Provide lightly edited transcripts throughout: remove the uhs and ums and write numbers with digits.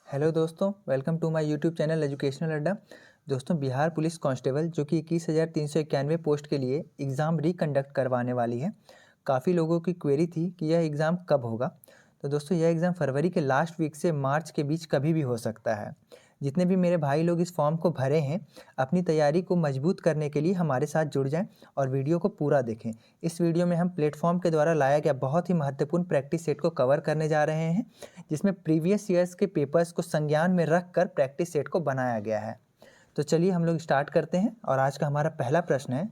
Hello दोस्तों, welcome to my YouTube channel educational Adda. दोस्तों, Bihar police constable जो कि 21,391 पोस्ट के लिए एग्ज़ाम रिकंडक्ट करवाने वाली है। काफ़ी लोगों की क्वेरी थी कि यह एग्ज़ाम कब होगा। तो दोस्तों, यह एग्ज़ाम फरवरी के लास्ट वीक से मार्च के बीच कभी भी हो सकता है। जितने भी मेरे भाई लोग इस फॉर्म को भरे हैं, अपनी तैयारी को मजबूत करने के लिए हमारे साथ जुड़ जाएं और वीडियो को पूरा देखें। इस वीडियो में हम प्लेटफॉर्म के द्वारा लाया गया बहुत ही महत्वपूर्ण प्रैक्टिस सेट को कवर करने जा रहे हैं, जिसमें प्रीवियस ईयर्स के पेपर्स को संज्ञान में रख कर प्रैक्टिस सेट को बनाया गया है। तो चलिए हम लोग स्टार्ट करते हैं और आज का हमारा पहला प्रश्न है,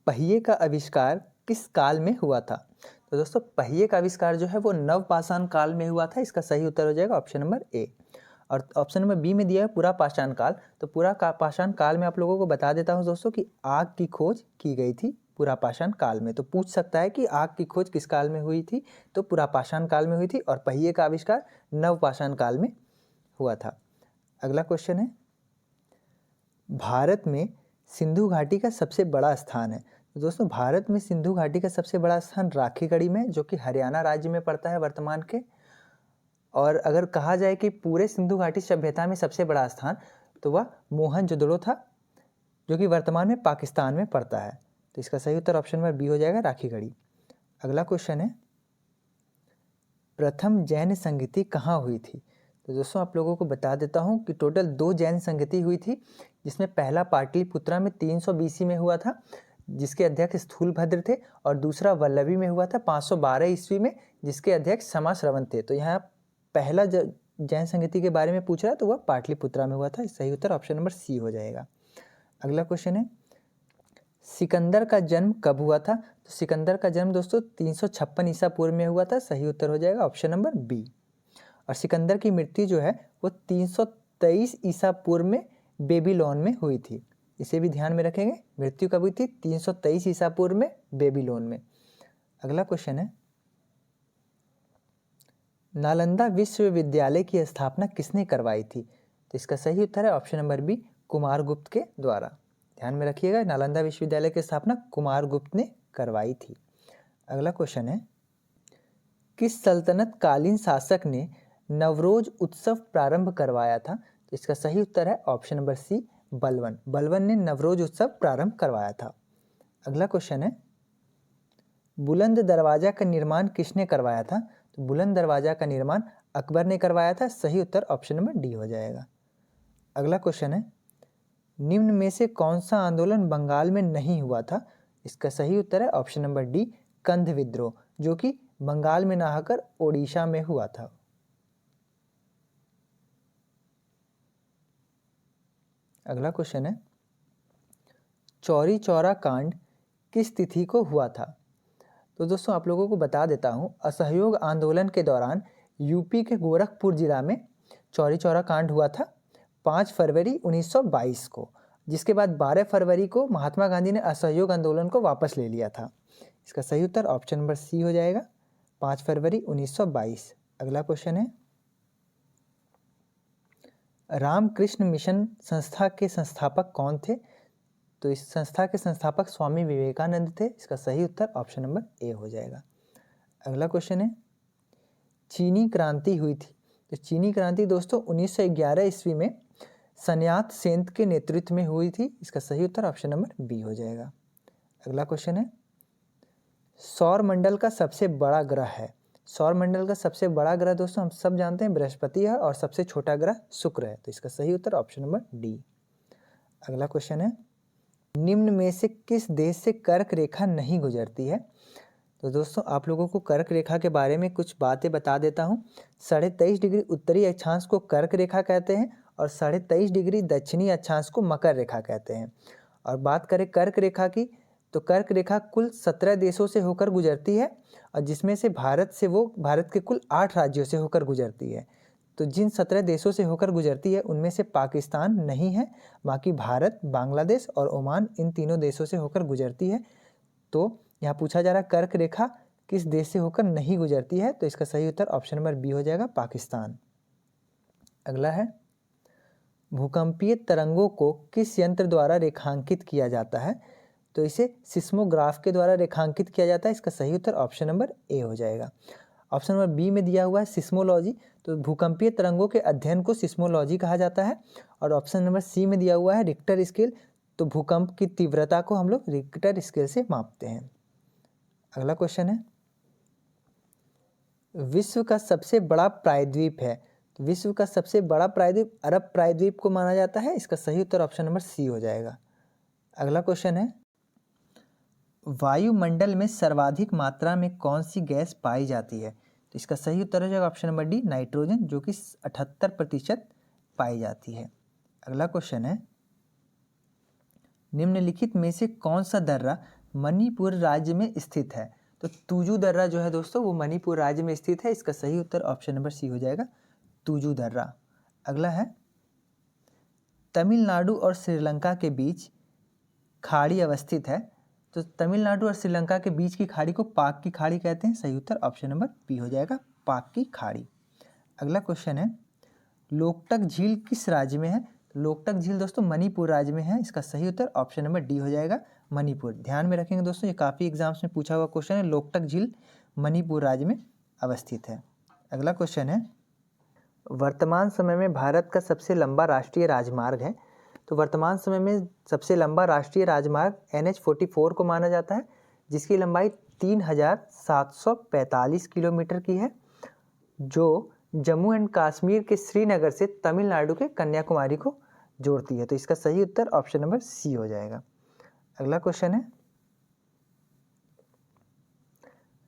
पहिए का आविष्कार किस काल में हुआ था? तो दोस्तों, पहिए का आविष्कार जो है वो नवपाषाण काल में हुआ था। इसका सही उत्तर हो जाएगा ऑप्शन नंबर ए। और ऑप्शन नंबर बी में दिया है पूरा पाषाण काल। तो पूरा पाषाण काल में आप लोगों को बता देता हूँ दोस्तों कि आग की खोज की गई थी पूरा पाषाण काल में। तो पूछ सकता है कि आग की खोज किस काल में हुई थी? तो पूरा पाषाण काल में हुई थी और पहिए का आविष्कार नवपाषाण काल में हुआ था। अगला क्वेश्चन है, भारत में सिंधु घाटी का सबसे बड़ा स्थान है। तो दोस्तों, भारत में सिंधु घाटी का सबसे बड़ा स्थान राखीगढ़ी में, जो कि हरियाणा राज्य में पड़ता है वर्तमान के। और अगर कहा जाए कि पूरे सिंधु घाटी सभ्यता में सबसे बड़ा स्थान, तो वह मोहनजोदड़ो था, जो कि वर्तमान में पाकिस्तान में पड़ता है। तो इसका सही उत्तर ऑप्शन नंबर बी हो जाएगा, राखीगढ़ी। अगला क्वेश्चन है, प्रथम जैन संगति कहाँ हुई थी? तो दोस्तों, आप लोगों को बता देता हूँ कि टोटल 2 जैन संगति हुई थी, जिसमें पहला पाटलिपुत्रा में 300 BC में हुआ था, जिसके अध्यक्ष स्थूलभद्र थे, और दूसरा वल्लभी में हुआ था 512 ईस्वी में, जिसके अध्यक्ष समाश्रवण थे। तो यहाँ पहला जैन संगति के बारे में पूछ रहा है, तो वह पाटलिपुत्रा में हुआ था। सही उत्तर ऑप्शन नंबर सी हो जाएगा। अगला क्वेश्चन है, सिकंदर का जन्म कब हुआ था? तो सिकंदर का जन्म दोस्तों 356 ईसा पूर्व में हुआ था। सही उत्तर हो जाएगा ऑप्शन नंबर बी। और सिकंदर की मृत्यु जो है वो 323 ईसा पूर्व में बेबीलोन में हुई थी। इसे भी ध्यान में रखेंगे, मृत्यु कब हुई थी? 323 ईसा पूर्व में बेबीलोन में। अगला क्वेश्चन है, नालंदा विश्वविद्यालय की स्थापना किसने करवाई थी? तो इसका सही उत्तर है ऑप्शन नंबर बी, कुमारगुप्त के द्वारा। ध्यान में रखिएगा, नालंदा विश्वविद्यालय की स्थापना कुमारगुप्त ने करवाई थी। अगला क्वेश्चन है, किस सल्तनत कालीन शासक ने नवरोज उत्सव प्रारंभ करवाया था? तो इसका सही उत्तर है ऑप्शन नंबर सी, बलवन। बलवन ने नवरोज उत्सव प्रारंभ करवाया था। अगला क्वेश्चन है, बुलंद दरवाजा का निर्माण किसने करवाया था? तो बुलंद दरवाजा का निर्माण अकबर ने करवाया था। सही उत्तर ऑप्शन नंबर डी हो जाएगा। अगला क्वेश्चन है, निम्न में से कौन सा आंदोलन बंगाल में नहीं हुआ था? इसका सही उत्तर है ऑप्शन नंबर डी, कंध विद्रोह, जो कि बंगाल में ना होकर ओडिशा में हुआ था। अगला क्वेश्चन है, चौरी चौरा कांड किस तिथि को हुआ था? तो दोस्तों, आप लोगों को बता देता हूँ, असहयोग आंदोलन के दौरान यूपी के गोरखपुर जिला में चौरी चौरा कांड हुआ था 5 फरवरी 1922 को, जिसके बाद 12 फरवरी को महात्मा गांधी ने असहयोग आंदोलन को वापस ले लिया था। इसका सही उत्तर ऑप्शन नंबर सी हो जाएगा, 5 फरवरी 1922। अगला क्वेश्चन है, रामकृष्ण मिशन संस्था के संस्थापक कौन थे? तो इस संस्था के संस्थापक स्वामी विवेकानंद थे। इसका सही उत्तर ऑप्शन नंबर ए हो जाएगा। अगला क्वेश्चन है, चीनी क्रांति हुई थी। तो चीनी क्रांति दोस्तों 1911 ईस्वी में सन्यात सेन के नेतृत्व में हुई थी। इसका सही उत्तर ऑप्शन नंबर बी हो जाएगा। अगला क्वेश्चन है, सौर मंडल का सबसे बड़ा ग्रह है। सौर मंडल का सबसे बड़ा ग्रह दोस्तों हम सब जानते हैं बृहस्पति है, और सबसे छोटा ग्रह शुक्र है। तो इसका सही उत्तर ऑप्शन नंबर डी। अगला क्वेश्चन है, निम्न में से किस देश से कर्क रेखा नहीं गुजरती है? तो दोस्तों, आप लोगों को कर्क रेखा के बारे में कुछ बातें बता देता हूँ। 23.5 डिग्री उत्तरी अक्षांश को कर्क रेखा कहते हैं, और 23.5 डिग्री दक्षिणी अक्षांश को मकर रेखा कहते हैं। और बात करें कर्क रेखा की, तो कर्क रेखा कुल 17 देशों से होकर गुजरती है, और जिसमें से भारत के कुल 8 राज्यों से होकर गुजरती है। तो जिन 17 देशों से होकर गुजरती है उनमें से पाकिस्तान नहीं है, बाकी भारत, बांग्लादेश और ओमान, इन तीनों देशों से होकर गुजरती है। तो यहाँ पूछा जा रहा है कर्क रेखा किस देश से होकर नहीं गुजरती है? तो इसका सही उत्तर ऑप्शन नंबर बी हो जाएगा, पाकिस्तान। अगला है, भूकंपीय तरंगों को किस यंत्र द्वारा रेखांकित किया जाता है? तो इसे सिस्मोग्राफ के द्वारा रेखांकित किया जाता है। इसका सही उत्तर ऑप्शन नंबर ए हो जाएगा। ऑप्शन नंबर बी में दिया हुआ है सिस्मोलॉजी, तो भूकंपीय तरंगों के अध्ययन को सिस्मोलॉजी कहा जाता है। और ऑप्शन नंबर सी में दिया हुआ है रिक्टर स्केल, तो भूकंप की तीव्रता को हम लोग रिक्टर स्केल से मापते हैं। अगला क्वेश्चन है, विश्व का सबसे बड़ा प्रायद्वीप है, तो विश्व का सबसे बड़ा प्रायद्वीप अरब प्रायद्वीप को माना जाता है। इसका सही उत्तर ऑप्शन नंबर सी हो जाएगा। अगला क्वेश्चन है, वायुमंडल में सर्वाधिक मात्रा में कौन सी गैस पाई जाती है, तो इसका सही उत्तर हो जाएगा ऑप्शन नंबर डी नाइट्रोजन, जो कि 78% पाई जाती है। अगला क्वेश्चन है, निम्नलिखित में से कौन सा दर्रा मणिपुर राज्य में स्थित है, तो तुजू दर्रा जो है दोस्तों वो मणिपुर राज्य में स्थित है। इसका सही उत्तर ऑप्शन नंबर सी हो जाएगा तुजू दर्रा। अगला है, तमिलनाडु और श्रीलंका के बीच खाड़ी अवस्थित है, तो तमिलनाडु और श्रीलंका के बीच की खाड़ी को पाक की खाड़ी कहते हैं। सही उत्तर ऑप्शन नंबर बी हो जाएगा पाक की खाड़ी। अगला क्वेश्चन है, लोकटक झील किस राज्य में है, लोकटक झील दोस्तों मणिपुर राज्य में है। इसका सही उत्तर ऑप्शन नंबर डी हो जाएगा मणिपुर। ध्यान में रखेंगे दोस्तों, ये काफ़ी एग्जाम्स में पूछा हुआ क्वेश्चन है, लोकटक झील मणिपुर राज्य में अवस्थित है। अगला क्वेश्चन है, वर्तमान समय में भारत का सबसे लंबा राष्ट्रीय राजमार्ग है, तो वर्तमान समय में सबसे लंबा राष्ट्रीय राजमार्ग NH-44 को माना जाता है, जिसकी लंबाई 3745 किलोमीटर की है, जो जम्मू एंड कश्मीर के श्रीनगर से तमिलनाडु के कन्याकुमारी को जोड़ती है। तो इसका सही उत्तर ऑप्शन नंबर सी हो जाएगा। अगला क्वेश्चन है,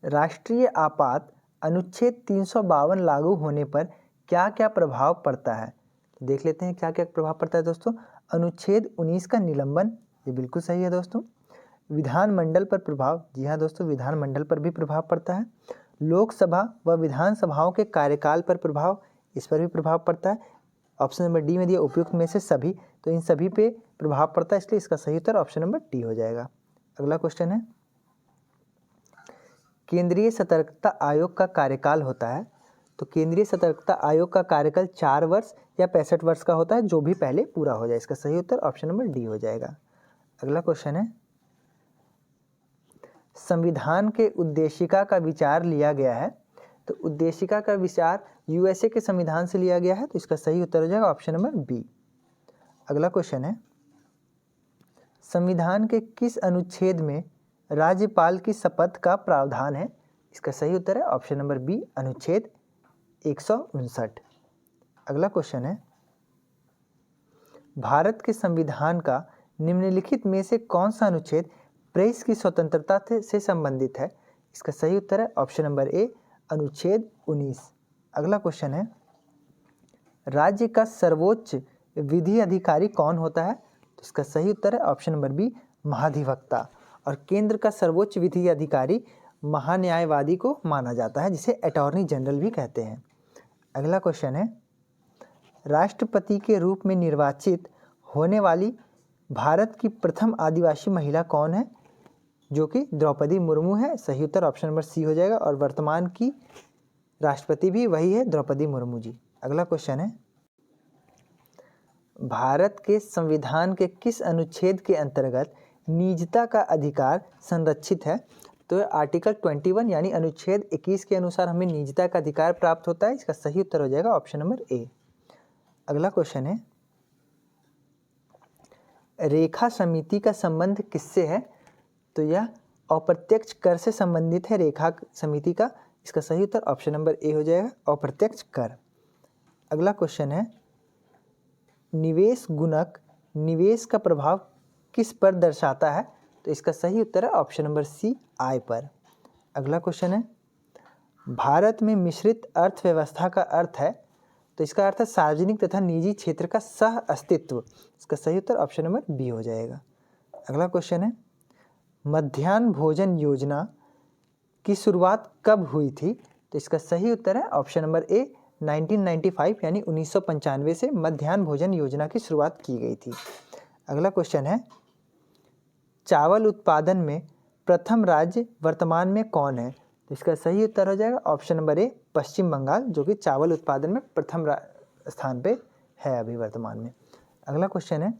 राष्ट्रीय आपात अनुच्छेद 352 लागू होने पर क्या क्या प्रभाव पड़ता है, तो देख लेते हैं क्या क्या प्रभाव पड़ता है दोस्तों। अनुच्छेद 19 का निलंबन, ये बिल्कुल सही है दोस्तों। विधानमंडल पर प्रभाव, जी हाँ दोस्तों विधानमंडल पर भी प्रभाव पड़ता है। लोकसभा व विधानसभाओं के कार्यकाल पर प्रभाव, इस पर भी प्रभाव पड़ता है। ऑप्शन नंबर डी में दिया उपयुक्त में से सभी, तो इन सभी पे प्रभाव पड़ता है, इसलिए इसका सही उत्तर ऑप्शन नंबर डी हो जाएगा। अगला क्वेश्चन है, केंद्रीय सतर्कता आयोग का कार्यकाल होता है, तो केंद्रीय सतर्कता आयोग का कार्यकाल 4 वर्ष या 65 वर्ष का होता है, जो भी पहले पूरा हो जाए। इसका सही उत्तर ऑप्शन नंबर डी हो जाएगा। अगला क्वेश्चन है, संविधान के उद्देशिका का विचार लिया गया है, तो उद्देशिका का विचार USA के संविधान से लिया गया है, तो इसका सही उत्तर हो जाएगा ऑप्शन नंबर बी। अगला क्वेश्चन है, संविधान के किस अनुच्छेद में राज्यपाल की शपथ का प्रावधान है, इसका सही उत्तर है ऑप्शन नंबर बी अनुच्छेद 159। अगला क्वेश्चन है, भारत के संविधान का निम्नलिखित में से कौन सा अनुच्छेद प्रेस की स्वतंत्रता से संबंधित है, इसका सही उत्तर है ऑप्शन नंबर ए अनुच्छेद 19। अगला क्वेश्चन है, राज्य का सर्वोच्च विधि अधिकारी कौन होता है, तो इसका सही उत्तर है ऑप्शन नंबर बी महाधिवक्ता। और केंद्र का सर्वोच्च विधि अधिकारी महान्यायवादी को माना जाता है, जिसे अटॉर्नी जनरल भी कहते हैं। अगला क्वेश्चन है, राष्ट्रपति के रूप में निर्वाचित होने वाली भारत की प्रथम आदिवासी महिला कौन है, जो कि द्रौपदी मुर्मू है। सही उत्तर ऑप्शन नंबर सी हो जाएगा, और वर्तमान की राष्ट्रपति भी वही है, द्रौपदी मुर्मू जी। अगला क्वेश्चन है, भारत के संविधान के किस अनुच्छेद के अंतर्गत निजता का अधिकार संरक्षित है, तो आर्टिकल 21 यानी अनुच्छेद 21 के अनुसार हमें निजता का अधिकार प्राप्त होता है। इसका सही उत्तर हो जाएगा ऑप्शन नंबर ए। अगला क्वेश्चन है, रेखा समिति का संबंध किससे है, तो यह अप्रत्यक्ष कर से संबंधित है रेखा समिति का। इसका सही उत्तर ऑप्शन नंबर ए हो जाएगा अप्रत्यक्ष कर। अगला क्वेश्चन है, निवेश गुणक निवेश का प्रभाव किस पर दर्शाता है, तो इसका सही उत्तर है ऑप्शन नंबर सी आय पर। अगला क्वेश्चन है, भारत में मिश्रित अर्थव्यवस्था का अर्थ है, तो इसका अर्थ है सार्वजनिक तथा निजी क्षेत्र का सह अस्तित्व। इसका सही उत्तर ऑप्शन नंबर बी हो जाएगा। अगला क्वेश्चन है, मध्याह्न भोजन योजना की शुरुआत कब हुई थी, तो इसका सही उत्तर है ऑप्शन नंबर ए 1995 यानी 1995 से मध्याह्न भोजन योजना की शुरुआत की गई थी। अगला क्वेश्चन है, चावल उत्पादन में प्रथम राज्य वर्तमान में कौन है, तो इसका सही उत्तर हो जाएगा ऑप्शन नंबर ए पश्चिम बंगाल, जो कि चावल उत्पादन में प्रथम स्थान पे है अभी वर्तमान में। अगला क्वेश्चन है,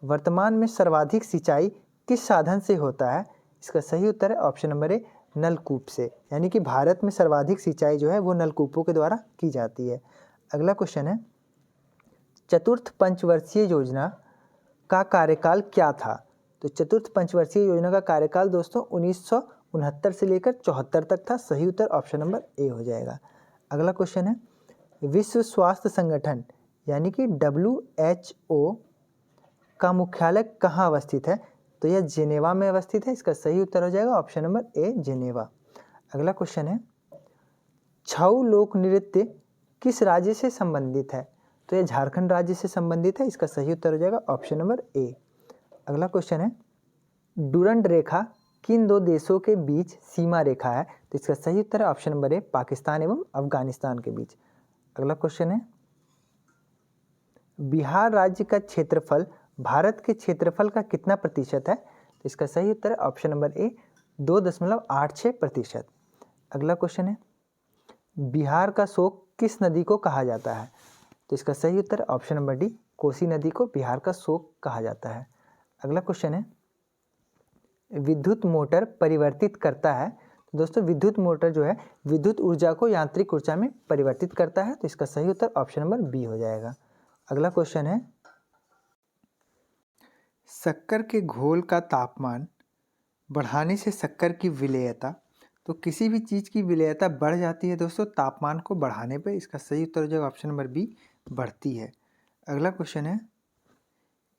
वर्तमान में सर्वाधिक सिंचाई किस साधन से होता है, इसका सही उत्तर है ऑप्शन नंबर ए नलकूप से, यानी कि भारत में सर्वाधिक सिंचाई जो है वो नलकूपों के द्वारा की जाती है। अगला क्वेश्चन है, चतुर्थ पंचवर्षीय योजना का कार्यकाल क्या था? तो चतुर्थ पंचवर्षीय योजना का कार्यकाल दोस्तों 1969 से लेकर 74 तक था। सही उत्तर ऑप्शन नंबर ए हो जाएगा। अगला क्वेश्चन है, विश्व स्वास्थ्य संगठन यानी कि WHO का मुख्यालय कहाँ अवस्थित है? तो यह जेनेवा में अवस्थित है। इसका सही उत्तर हो जाएगा ऑप्शन नंबर ए, जेनेवा। अगला क्वेश्चन है, छऊ लोक नृत्य किस राज्य से संबंधित है? तो यह झारखंड राज्य से संबंधित है। इसका सही उत्तर हो जाएगा ऑप्शन नंबर ए। अगला क्वेश्चन है, डुरंड रेखा किन दो देशों के बीच सीमा रेखा है? तो इसका सही उत्तर है ऑप्शन नंबर ए, पाकिस्तान एवं अफगानिस्तान के बीच। अगला क्वेश्चन है, बिहार राज्य का क्षेत्रफल भारत के क्षेत्रफल का कितना प्रतिशत है? तो इसका सही उत्तर है ऑप्शन नंबर ए, 2.86%। अगला क्वेश्चन है, बिहार का शोक किस नदी को कहा जाता है? तो इसका सही उत्तर ऑप्शन नंबर डी, कोसी नदी को बिहार का शोक कहा जाता है। अगला क्वेश्चन है, विद्युत मोटर परिवर्तित करता है। तो दोस्तों विद्युत मोटर जो है विद्युत ऊर्जा को यांत्रिक ऊर्जा में परिवर्तित करता है। तो इसका सही उत्तर ऑप्शन नंबर बी हो जाएगा। अगला क्वेश्चन है, शक्कर के घोल का तापमान बढ़ाने से शक्कर की विलेयता, तो किसी भी चीज़ की विलेयता बढ़ जाती है दोस्तों तापमान को बढ़ाने पे। इसका सही उत्तर हो जाएगा ऑप्शन नंबर बी, बढ़ती है। अगला क्वेश्चन है,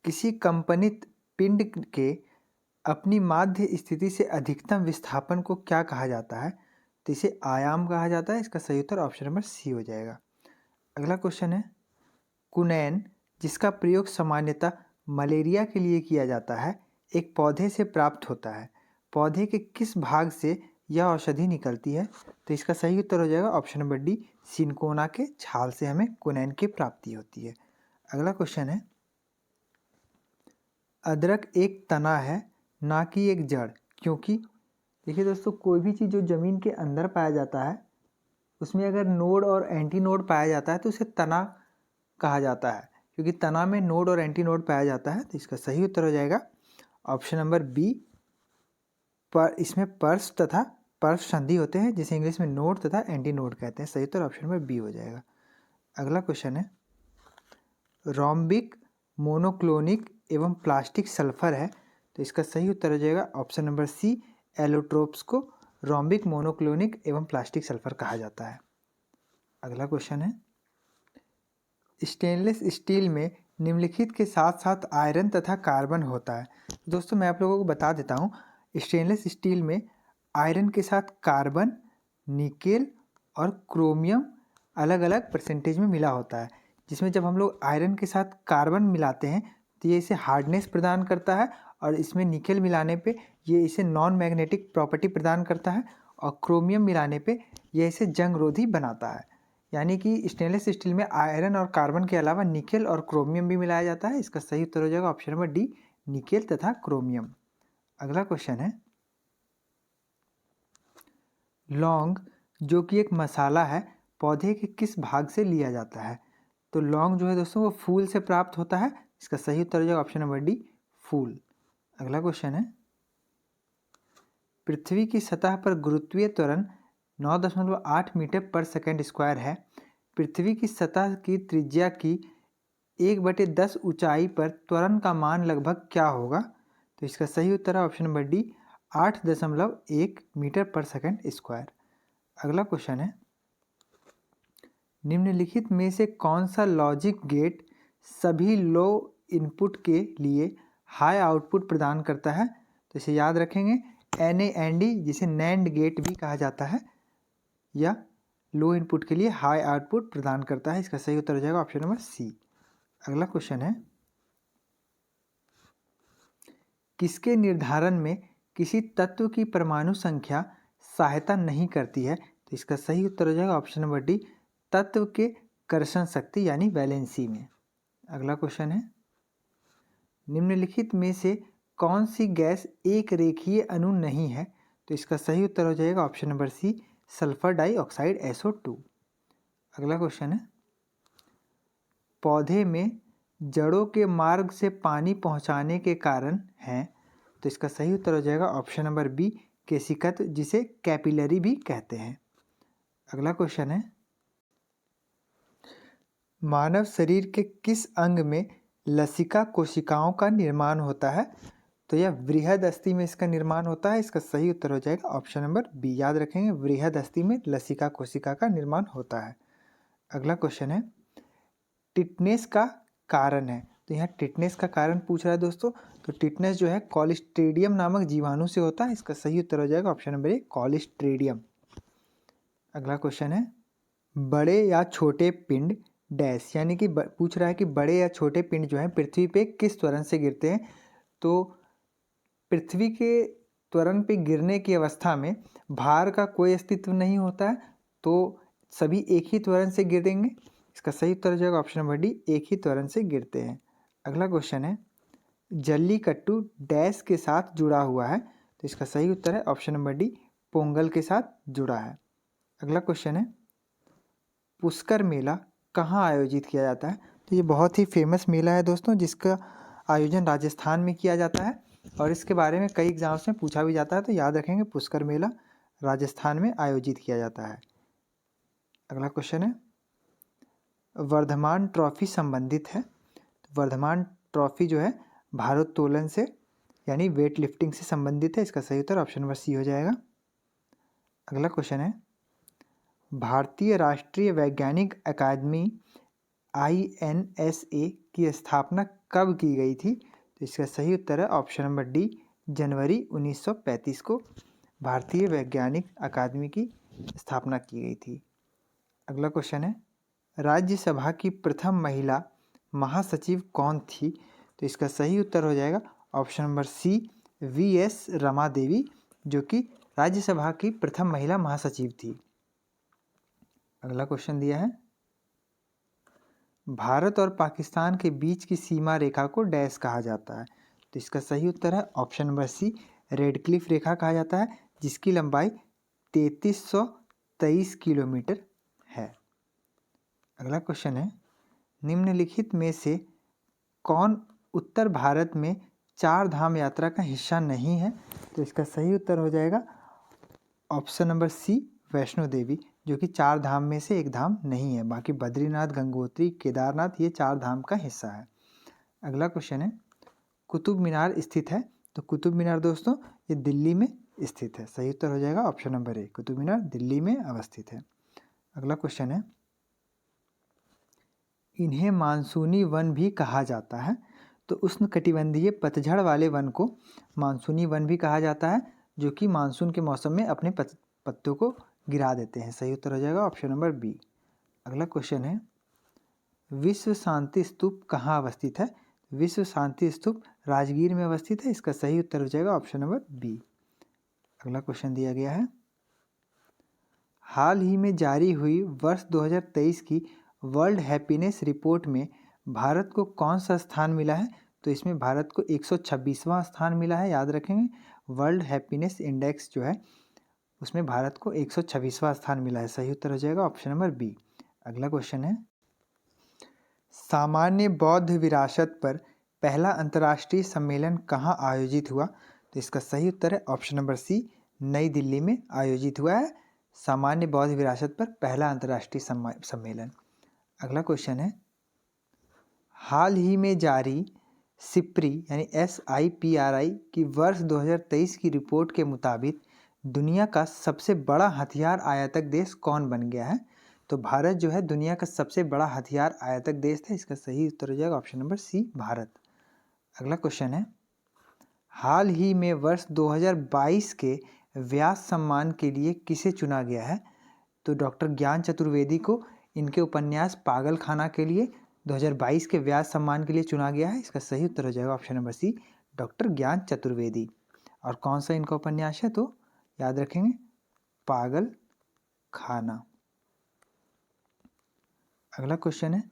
किसी कंपनित पिंड के अपनी माध्य स्थिति से अधिकतम विस्थापन को क्या कहा जाता है? तो इसे आयाम कहा जाता है। इसका सही उत्तर ऑप्शन नंबर सी हो जाएगा। अगला क्वेश्चन है, कुनैन जिसका प्रयोग सामान्यतः मलेरिया के लिए किया जाता है एक पौधे से प्राप्त होता है। पौधे के किस भाग से यह औषधि निकलती है? तो इसका सही उत्तर हो जाएगा ऑप्शन नंबर डी, सिनकोना के छाल से हमें कुनैन की प्राप्ति होती है। अगला क्वेश्चन है, अदरक एक तना है ना कि एक जड़, क्योंकि देखिए दोस्तों कोई भी चीज़ जो ज़मीन के अंदर पाया जाता है उसमें अगर नोड और एंटी नोड पाया जाता है तो उसे तना कहा जाता है, क्योंकि तना में नोड और एंटी नोड पाया जाता है। तो इसका सही उत्तर हो जाएगा ऑप्शन नंबर बी, पर इसमें पर्स तथा पर्स संधि होते हैं जिसे इंग्लिश में नोड तथा एंटी नोड कहते हैं। सही उत्तर ऑप्शन नंबर बी हो जाएगा। अगला क्वेश्चन है, रोम्बिक मोनोक्लोनिक एवं प्लास्टिक सल्फर है। तो इसका सही उत्तर हो जाएगा ऑप्शन नंबर सी, एलोट्रोप्स को रोम्बिक मोनोक्लोनिक एवं प्लास्टिक सल्फर कहा जाता है। अगला क्वेश्चन है, स्टेनलेस स्टील में निम्नलिखित के साथ साथ आयरन तथा कार्बन होता है। दोस्तों मैं आप लोगों को बता देता हूँ, स्टेनलेस स्टील में आयरन के साथ कार्बन, निकेल और क्रोमियम अलग अलग परसेंटेज में मिला होता है, जिसमें जब हम लोग आयरन के साथ कार्बन मिलाते हैं तो ये इसे हार्डनेस प्रदान करता है, और इसमें निकेल मिलाने पे ये इसे नॉन मैग्नेटिक प्रॉपर्टी प्रदान करता है, और क्रोमियम मिलाने पे ये इसे जंगरोधी बनाता है। यानी कि स्टेनलेस स्टील में आयरन और कार्बन के अलावा निकेल और क्रोमियम भी मिलाया जाता है। इसका सही उत्तर हो जाएगा ऑप्शन नंबर डी, निकेल तथा क्रोमियम। अगला क्वेश्चन है, लौंग जो कि एक मसाला है पौधे के किस भाग से लिया जाता है? तो लौंग जो है दोस्तों वो फूल से प्राप्त होता है। इसका सही उत्तर हो जाएगा ऑप्शन नंबर डी, फूल। अगला क्वेश्चन है, पृथ्वी की सतह पर गुरुत्वीय त्वरण 9.8 मीटर पर सेकंड स्क्वायर है। पृथ्वी की सतह की त्रिज्या की 1/10 ऊंचाई पर त्वरण का मान लगभग क्या होगा? तो इसका सही उत्तर है ऑप्शन नंबर डी, 8.1 मीटर पर सेकंड स्क्वायर। अगला क्वेश्चन है, निम्नलिखित में से कौन सा लॉजिक गेट सभी लो इनपुट के लिए हाई आउटपुट प्रदान करता है? तो इसे याद रखेंगे, NAND जिसे नैंड गेट भी कहा जाता है, या लो इनपुट के लिए हाई आउटपुट प्रदान करता है। इसका सही उत्तर हो जाएगा ऑप्शन नंबर सी। अगला क्वेश्चन है, किसके निर्धारण में किसी तत्व की परमाणु संख्या सहायता नहीं करती है? तो इसका सही उत्तर हो जाएगा ऑप्शन नंबर डी, तत्व के कर्षण शक्ति यानी वैलेंसी में। अगला क्वेश्चन है, निम्नलिखित में से कौन सी गैस एक रेखीय अणु नहीं है? तो इसका सही उत्तर हो जाएगा option number C, sulphur dioxide SO2। अगला क्वेश्चन है, पौधे में जड़ों के मार्ग से पानी पहुंचाने के कारण हैं। तो इसका सही उत्तर हो जाएगा ऑप्शन नंबर बी, केशिकत्व, जिसे कैपिलरी भी कहते हैं। अगला क्वेश्चन है, मानव शरीर के किस अंग में लसिका कोशिकाओं का निर्माण होता है? तो यह वृहद अस्थि में इसका निर्माण होता है। इसका सही उत्तर हो जाएगा ऑप्शन नंबर बी। याद रखेंगे, वृहद अस्थि में लसिका कोशिका का निर्माण होता है। अगला क्वेश्चन है, टिटनेस का कारण है। तो यहाँ टिटनेस का कारण पूछ रहा है दोस्तों। तो टिटनेस जो है कॉलिस्ट्रीडियम नामक जीवाणु से होता है। इसका सही उत्तर हो जाएगा ऑप्शन नंबर ए, कॉलिस्ट्रीडियम। अगला क्वेश्चन है, बड़े या छोटे पिंड डैश, यानी कि पूछ रहा है कि बड़े या छोटे पिंड जो है पृथ्वी पे किस त्वरण से गिरते हैं। तो पृथ्वी के त्वरण पे गिरने की अवस्था में भार का कोई अस्तित्व नहीं होता है, तो सभी एक ही त्वरण से गिरेंगे। इसका सही उत्तर हो जाएगा ऑप्शन नंबर डी, एक ही त्वरण से गिरते हैं। अगला क्वेश्चन है, जल्लीकट्टू डैश के साथ जुड़ा हुआ है। तो इसका सही उत्तर है ऑप्शन नंबर डी, पोंगल के साथ जुड़ा है। अगला क्वेश्चन है, पुष्कर मेला कहाँ आयोजित किया जाता है? तो ये बहुत ही फेमस मेला है दोस्तों, जिसका आयोजन राजस्थान में किया जाता है और इसके बारे में कई एग्जाम्स में पूछा भी जाता है। तो याद रखेंगे, पुष्कर मेला राजस्थान में आयोजित किया जाता है। अगला क्वेश्चन है, वर्धमान ट्रॉफी संबंधित है। तो वर्धमान ट्रॉफी जो है भारोत्तोलन से यानी वेट लिफ्टिंग से संबंधित है। इसका सही उत्तर ऑप्शन नंबर सी हो जाएगा। अगला क्वेश्चन है, भारतीय राष्ट्रीय वैज्ञानिक अकादमी INSA की स्थापना कब की गई थी? तो इसका सही उत्तर है ऑप्शन नंबर डी, जनवरी 1935 को भारतीय वैज्ञानिक अकादमी की स्थापना की गई थी। अगला क्वेश्चन है, राज्यसभा की प्रथम महिला महासचिव कौन थी? तो इसका सही उत्तर हो जाएगा option number C, VS Rama Devi, जो कि राज्यसभा की प्रथम महिला महासचिव थी। अगला क्वेश्चन दिया है, भारत और पाकिस्तान के बीच की सीमा रेखा को डैश कहा जाता है। तो इसका सही उत्तर है ऑप्शन नंबर सी, रेडक्लिफ रेखा कहा जाता है, जिसकी लंबाई 3323 किलोमीटर है। अगला क्वेश्चन है, निम्नलिखित में से कौन उत्तर भारत में चार धाम यात्रा का हिस्सा नहीं है? तो इसका सही उत्तर हो जाएगा ऑप्शन नंबर सी, वैष्णो देवी, जो कि चार धाम में से एक धाम नहीं है। बाकी बद्रीनाथ, गंगोत्री, केदारनाथ ये चार धाम का हिस्सा है। अगला क्वेश्चन है, कुतुब मीनार स्थित है। तो कुतुब मीनार दोस्तों ये दिल्ली में स्थित है। सही उत्तर हो जाएगा option number A, Qutub Minar Delhi में अवस्थित है। अगला क्वेश्चन है, इन्हें मानसूनी वन भी कहा जाता है। तो उष्णकटिबंधीय पतझड़ वाले वन को मानसूनी वन भी कहा जाता है, जो कि मानसून के मौसम में अपने पत्तों को गिरा देते हैं। सही उत्तर हो जाएगा ऑप्शन नंबर बी। अगला क्वेश्चन है, विश्व शांति स्तूप कहाँ अवस्थित है? विश्व शांति स्तूप राजगीर में अवस्थित है। इसका सही उत्तर हो जाएगा ऑप्शन नंबर बी। अगला क्वेश्चन दिया गया है, हाल ही में जारी हुई वर्ष 2023 की वर्ल्ड हैप्पीनेस रिपोर्ट में भारत को कौन सा स्थान मिला है? तो इसमें भारत को 126वां स्थान मिला है। याद रखेंगे, वर्ल्ड हैप्पीनेस इंडेक्स जो है उसमें भारत को 126वां स्थान मिला है। सही उत्तर हो जाएगा ऑप्शन नंबर बी। अगला क्वेश्चन है, सामान्य बौद्ध विरासत पर पहला अंतर्राष्ट्रीय सम्मेलन कहाँ आयोजित हुआ? तो इसका सही उत्तर है ऑप्शन नंबर सी, नई दिल्ली में आयोजित हुआ है सामान्य बौद्ध विरासत पर पहला अंतर्राष्ट्रीय सम्मेलन। अगला क्वेश्चन है, हाल ही में जारी सिप्री यानी SIPRI की वर्ष 2023 की रिपोर्ट के मुताबिक दुनिया का सबसे बड़ा हथियार आयातक देश कौन बन गया है? तो भारत जो है दुनिया का सबसे बड़ा हथियार आयातक देश था। इसका सही उत्तर हो जाएगा ऑप्शन नंबर सी, भारत। अगला क्वेश्चन है, हाल ही में वर्ष 2022 के व्यास सम्मान के लिए किसे चुना गया है? तो डॉक्टर ज्ञान चतुर्वेदी को इनके उपन्यास पागल खाना के लिए 2022 के व्यास सम्मान के लिए चुना गया है। इसका सही उत्तर हो जाएगा ऑप्शन नंबर सी, डॉक्टर ज्ञान चतुर्वेदी। और कौन सा इनका उपन्यास है? तो याद रखेंगे, पागल खाना। अगला क्वेश्चन है,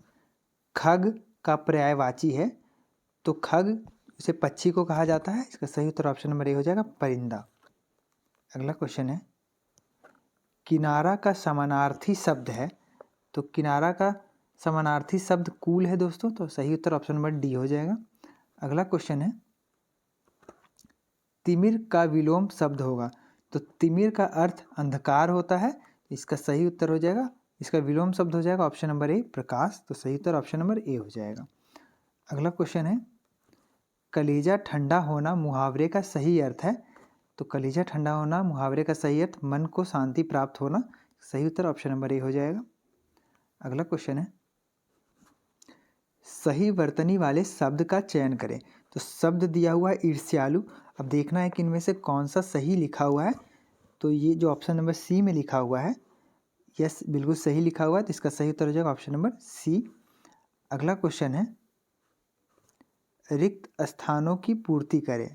खग का पर्यायवाची है। तो खग इसे पक्षी को कहा जाता है। इसका सही उत्तर ऑप्शन नंबर ए हो जाएगा, परिंदा। अगला क्वेश्चन है, किनारा का समानार्थी शब्द है। तो किनारा का समानार्थी शब्द कूल है दोस्तों। तो सही उत्तर ऑप्शन नंबर डी हो जाएगा। अगला क्वेश्चन है, तिमिर का विलोम शब्द होगा। तो तिमिर का अर्थ अंधकार होता है, इसका सही उत्तर हो जाएगा, इसका विलोम शब्द हो जाएगा ऑप्शन नंबर ए प्रकाश। तो सही उत्तर ऑप्शन नंबर ए हो जाएगा। अगला क्वेश्चन है कलेजा ठंडा होना मुहावरे का सही अर्थ है। तो कलेजा ठंडा होना मुहावरे का सही अर्थ मन को शांति प्राप्त होना। सही उत्तर ऑप्शन नंबर ए हो जाएगा। अगला क्वेश्चन है सही वर्तनी वाले शब्द का चयन करें। तो शब्द दिया हुआ है ईर्ष्यालु। अब देखना है कि इनमें से कौन सा सही लिखा हुआ है। तो ये जो ऑप्शन नंबर सी में लिखा हुआ है, यस बिल्कुल सही लिखा हुआ है, तो इसका सही उत्तर हो जाएगा ऑप्शन नंबर सी। अगला क्वेश्चन है रिक्त स्थानों की पूर्ति करें।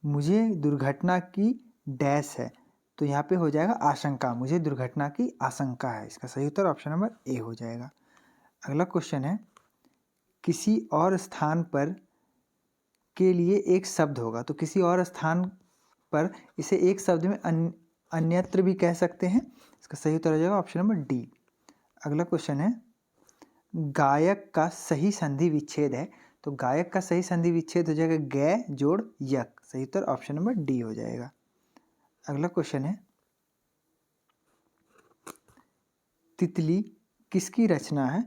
मुझे दुर्घटना की डैश है। तो यहाँ पे हो जाएगा आशंका, मुझे दुर्घटना की आशंका है। इसका सही उत्तर ऑप्शन नंबर ए हो जाएगा। अगला क्वेश्चन है किसी और स्थान पर के लिए एक शब्द होगा। तो किसी और स्थान पर इसे एक शब्द में अन्यत्र भी कह सकते हैं। इसका सही उत्तर हो जाएगा ऑप्शन नंबर डी। अगला क्वेश्चन है गायक का सही संधि विच्छेद है। तो गायक का सही संधि विच्छेद हो जाएगा गै जोड़ यक। सही उत्तर ऑप्शन नंबर डी हो जाएगा। अगला क्वेश्चन है तितली किसकी रचना है।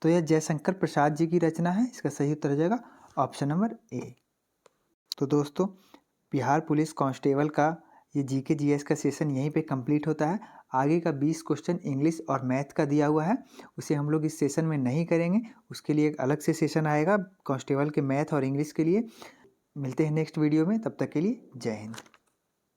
तो यह जयशंकर प्रसाद जी की रचना है। इसका सही उत्तर हो जाएगा ऑप्शन नंबर ए। तो दोस्तों बिहार पुलिस कांस्टेबल का ये जीके जीएस का सेशन यहीं पे कंप्लीट होता है। आगे का 20 क्वेश्चन इंग्लिश और मैथ का दिया हुआ है, उसे हम लोग इस सेशन में नहीं करेंगे। उसके लिए एक अलग से सेशन आएगा कांस्टेबल के मैथ और इंग्लिश के लिए। मिलते हैं नेक्स्ट वीडियो में, तब तक के लिए जय हिंद।